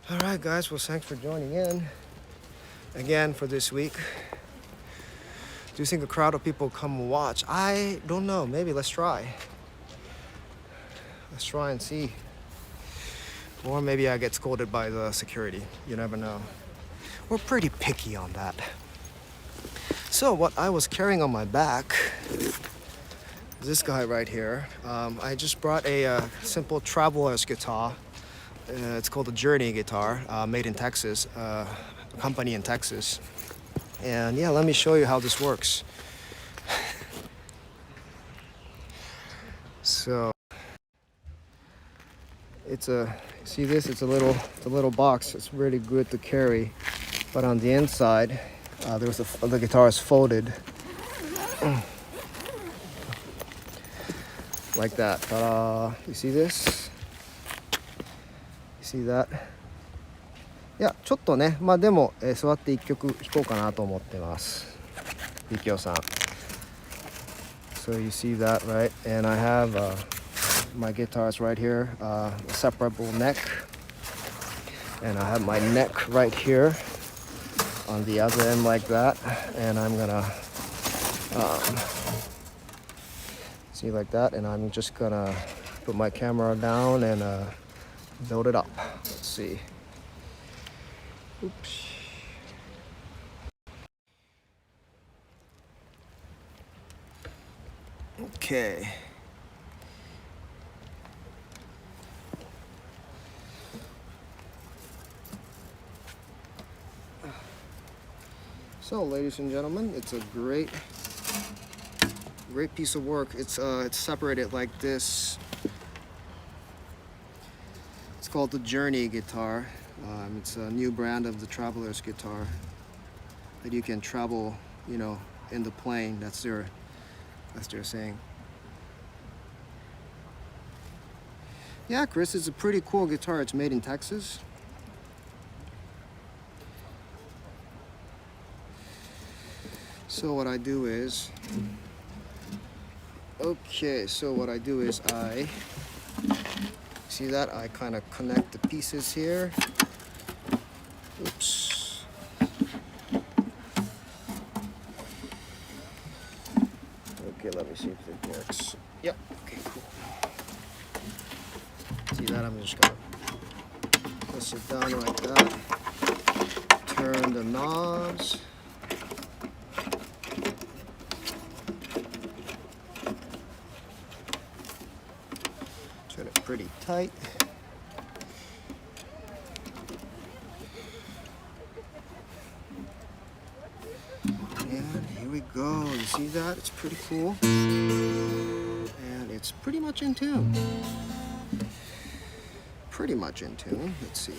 All right, guys, well, thanks for joining in again for this week. Do you think a crowd of people come watch? I don't know, maybe let's try. Let's try and see. Or maybe I get scolded by the security. You never know. We're pretty picky on that. So what I was carrying on my back is this guy right here. I just brought a simple traveler's guitar. It's called a Journey guitar, made in Texas, a company in Texas. And yeah, let me show you how this works. So it's a, see this? It's a little box. It's really good to carry, but on the inside, the guitar is folded like that. Ta-da! You see this? You see that? いや、ちょっとね、まあでも、座って一曲弾こうかなと思ってます。リキオさん。So you see that, right? And I have my guitars right here, a separable neck, and I have my neck right here on the other end like that, and I'm gonna see like that, and I'm just gonna put my camera down and build it up. Let's see. Oops. Okay. So, ladies and gentlemen, it's a great piece of work. It's separated like this. It's called the Journey guitar. It's a new brand of the Traveler's guitar that you can travel, you know, in the plane. That's their saying. Yeah, Chris, it's a pretty cool guitar. It's made in Texas. So what I do is, I see that I kind of connect the pieces here. Oops. Okay, let me see if it works. Yep. Okay, cool. See that? I'm just gonna press it down like that. Turn the knobs. Turn it pretty tight. And here we go. You see that? It's pretty cool. And it's pretty much in tune. Let's see.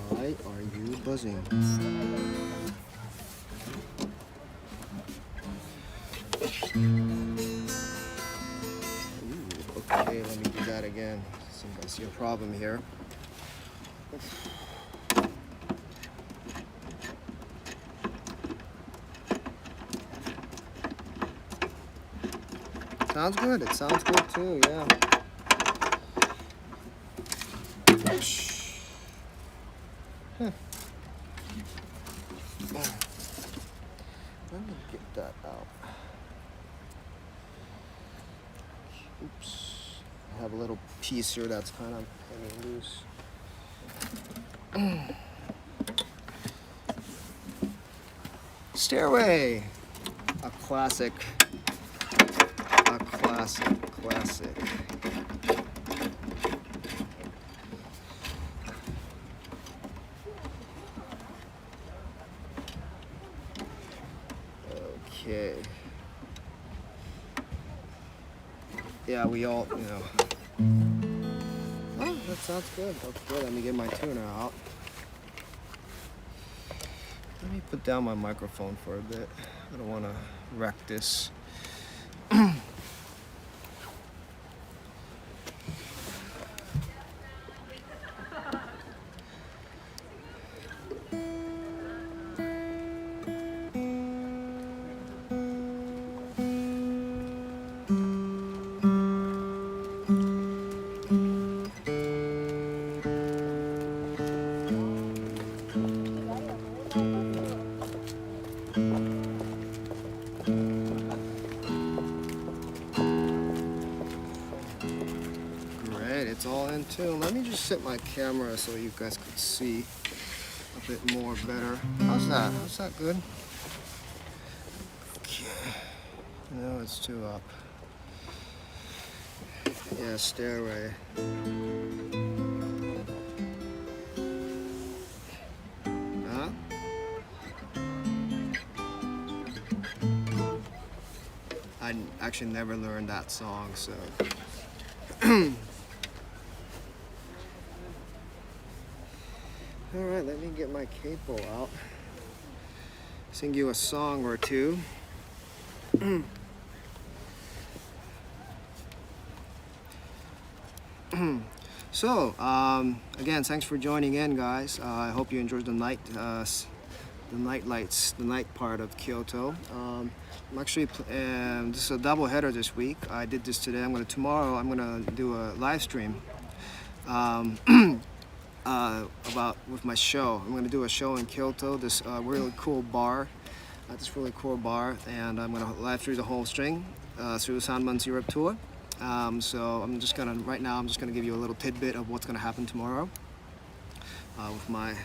Why are you buzzing? Okay, let me do that again. I think I see a problem here. Sounds good. It sounds good too, yeah. Huh. Let me get that out. Oops. I have a little piece here that's kind of hanging loose. Stairway. A classic. Okay. Yeah, we all, you know. Oh, that sounds good. Okay, let me get my tuner out. Let me put down my microphone for a bit. I don't want to wreck this. It's all in tune. Let me just set my camera so you guys could see a bit more better. How's that? How's that good? Okay. No, it's too up. Yeah, stairway. Huh? I actually never learned that song, so. Alright, let me get my capo out. Sing you a song or two. So, again, thanks for joining in, guys. I hope you enjoyed the night lights, the night part of Kyoto. I'm actually, this is a double header this week. I did this today. Tomorrow I'm gonna do a live stream. With my show. I'm going to do a show in Kyoto, this really cool bar, and I'm going to live through the whole string. through Sandeman's Europe tour. So right now I'm just gonna give you a little tidbit of what's gonna happen tomorrow with my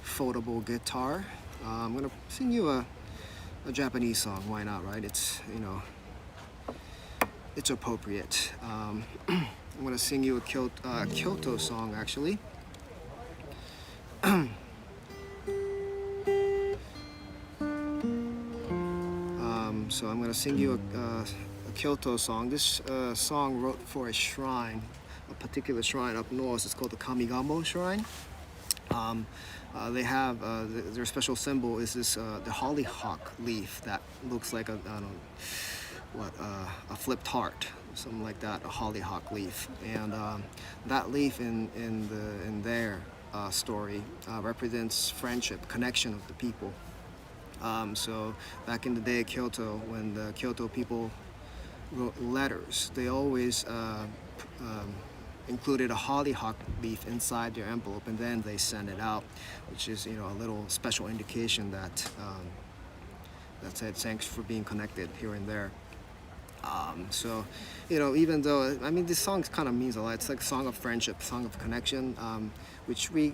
foldable guitar. I'm gonna sing you a Japanese song. Why not, right? It's it's appropriate. I'm gonna sing you a Kyoto song actually. So I'm gonna sing you a Kyoto song. This song wrote for a shrine, a particular shrine up north. It's called the Kamo Shrine. They have their special symbol is this the hollyhock leaf that looks like a flipped heart, something like that, a hollyhock leaf, and that leaf in their story represents friendship, connection of the people. So back in the day at Kyoto, when the Kyoto people wrote letters, they always included a hollyhock leaf inside their envelope, and then they send it out, which is a little special indication that that said thanks for being connected here and there. So even though this song kind of means a lot, it's like a song of friendship, song of connection, which we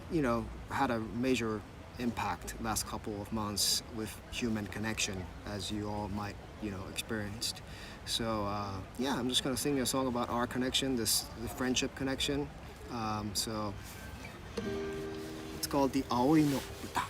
had a major impact last couple of months with human connection, as you all might experienced. So yeah, I'm just gonna sing you a song about our connection, the friendship connection. So it's called the Aoi no Uta.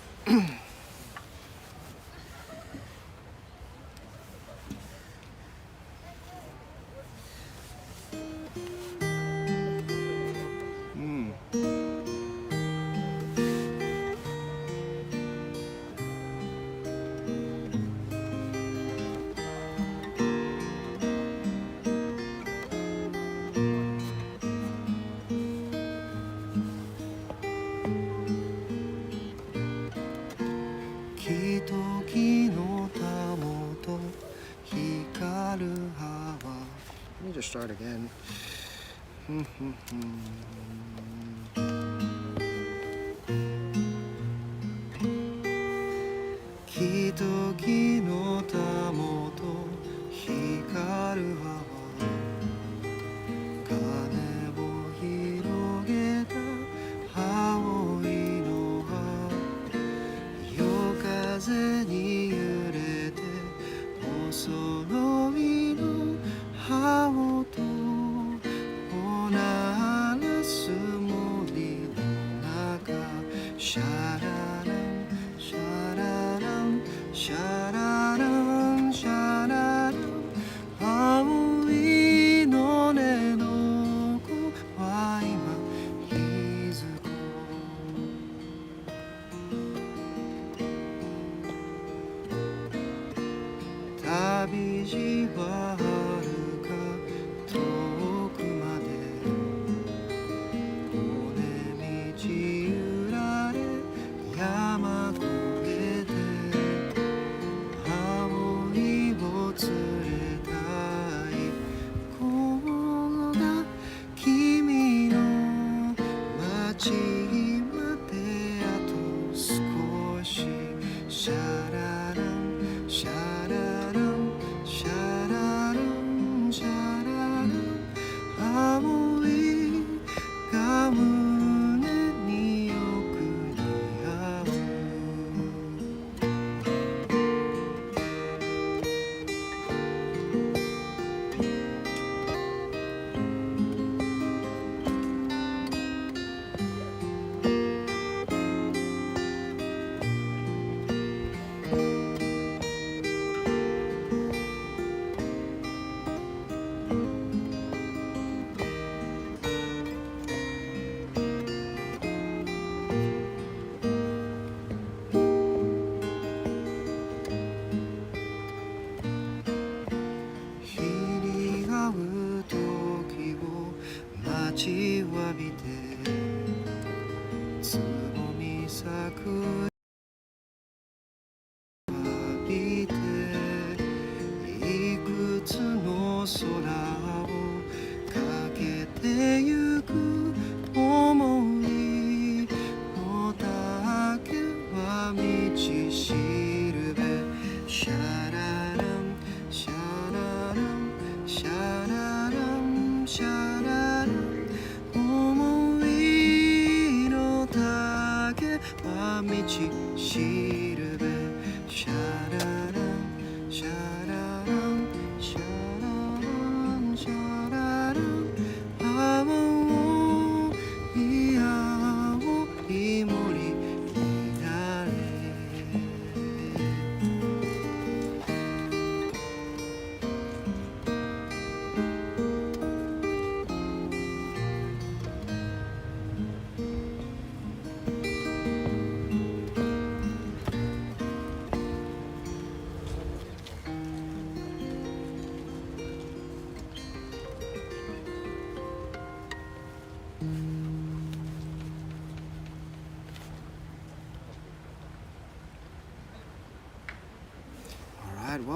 時のたもと光る葉は Let me just start again. 時のたもと光る葉は羽を広げた青いの葉夜風に揺れてお揃いの葉をとおならす森の中シャラランシャラランシャラランシャララン青いのねの子は今いずこ旅路は遥か遠くまで尾根道揺られ山越えて青いを連れたい子が君の街まであと少しシャラランシャラランシャラランシャララン青いが胸によく似合う日にがう時を待ちわびてつぼみ咲くわびていくつの空をかけてゆく想いのだけは道しるべシャラランシャララン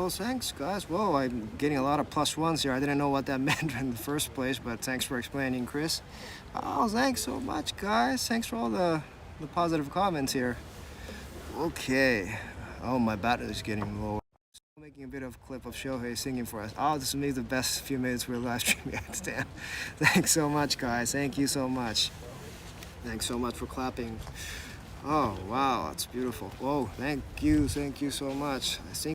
Well, thanks, guys. Whoa, I'm getting a lot of +1s here. I didn't know what that meant in the first place, but thanks for explaining, Chris. Oh, thanks so much, guys. Thanks for all the positive comments here. Okay. Oh, my battery is getting low. Making a bit of a clip of Shohei singing for us. Oh, this will be the best few minutes we're live streaming at Stan. Thanks so much, guys. Thank you so much. Thanks so much for clapping. Oh, wow, that's beautiful. Whoa, thank you so much. I think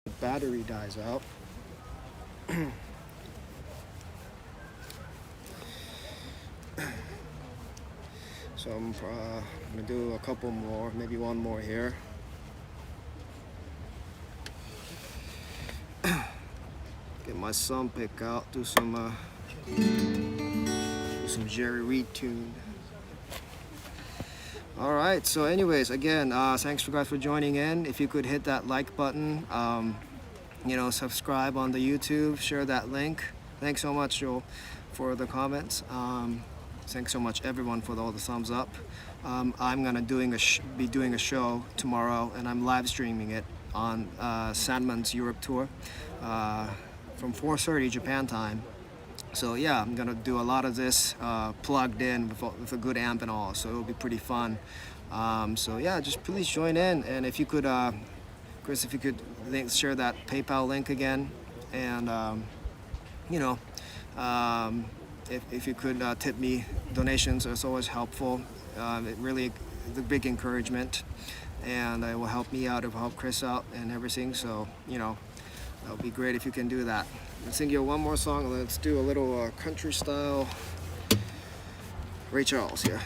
the battery dies out. So I'm gonna do a couple more, maybe one more here. Get my sum pick out, do some Jerry Reed tune. All right, so anyways, again, thanks for guys for joining in. If you could hit that like button, you know, subscribe on the YouTube, share that link. Thanks so much, Joel, for the comments. Thanks so much, everyone, for all the thumbs up. I'm gonna be doing a show tomorrow, and I'm live streaming it on Sandeman's Europe tour from 4:30 Japan time. So yeah, I'm gonna do a lot of this plugged in with a good amp and all, so it'll be pretty fun. So yeah, just please join in, and if you could, Chris, if you could share that PayPal link again, and you know, if you could tip me, donations is always helpful. It really is a big encouragement, and it will help me out, it will help Chris out and everything. So you know, that would be great if you can do that. Let's sing you one more song. Let's do a little country style Ray Charles here.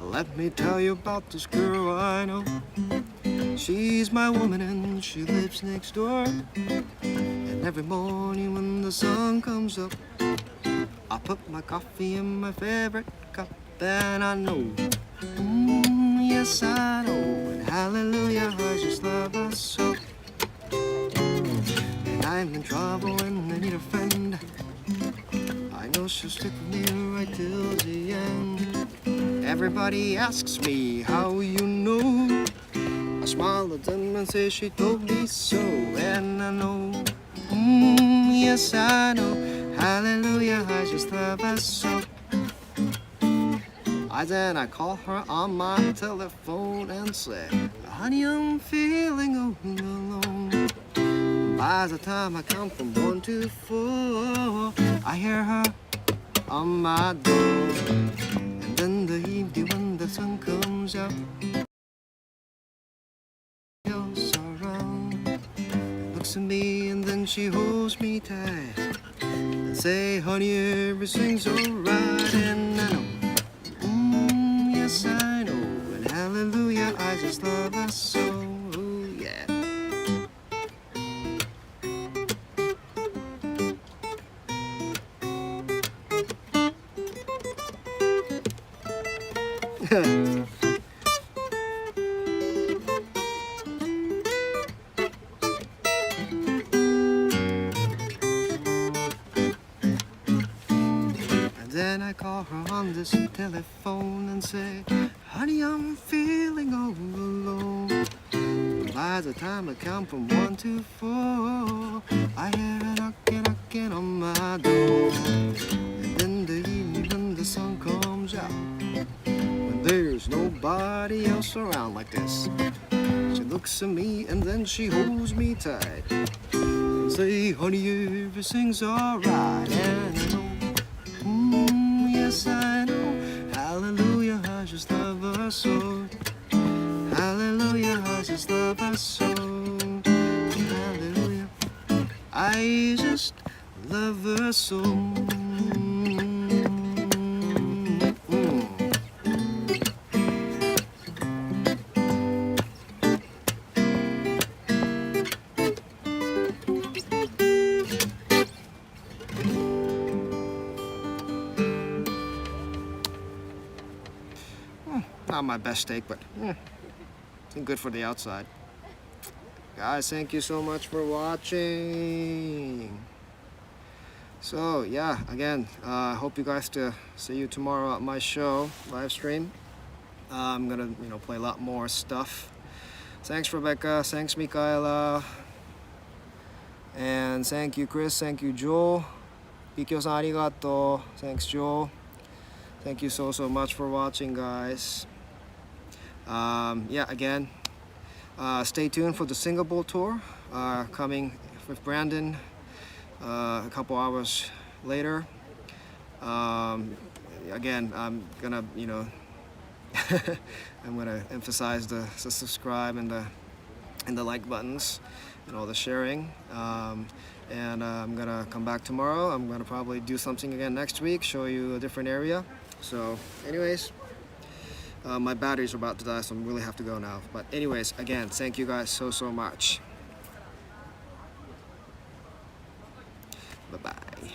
Let me tell you about this girl I know. She's my woman and she lives next door. And every morning when the sun comes up, I put my coffee in my favorite cup, and I know, yes I know, and hallelujah, I just love her so. And I'm in trouble and I need a friend. I know she'll stick with me right till the end. Everybody asks me how you know. I smile at them and say she told me so, and I know, yes I know, hallelujah, I just love her so. Then I call her on my telephone and say, honey, I'm feeling all alone. By the time I count from 1 to 4, I hear her on my door. And then the evening when the sun comes out, looks at me and then she holds me tight and say, honey, everything's alright. And I know, yes I know, and hallelujah, I just love her so, yeah. Then I call her on this telephone and say, honey, I'm feeling all alone. By the time I count from 1 to 4, I hear her knocking on my door. And then the evening when the sun comes out, when there's nobody else around like this, she looks at me and then she holds me tight and say, honey, everything's alright. And I know, yes I know, hallelujah, I just love her so. Hallelujah, I just love her so. Hallelujah, I just love her so. Not my best steak, but good for the outside. Guys, thank you so much for watching. So yeah, again, hope you guys to see you tomorrow at my show live stream. I'm gonna play a lot more stuff. Thanks Rebecca, thanks Mikaela, and thank you Chris, thank you Joel. Bikyo-san arigato. Thanks Joel. Thank you so much for watching, guys. Yeah, again, stay tuned for the Singapore tour coming with Brandon a couple hours later. Again, I'm gonna I'm gonna emphasize the subscribe and the like buttons and all the sharing. And I'm gonna come back tomorrow. I'm gonna probably do something again next week, show you a different area. So anyways, my batteries are about to die, so I really have to go now. But anyways, again, thank you guys so much. Bye bye.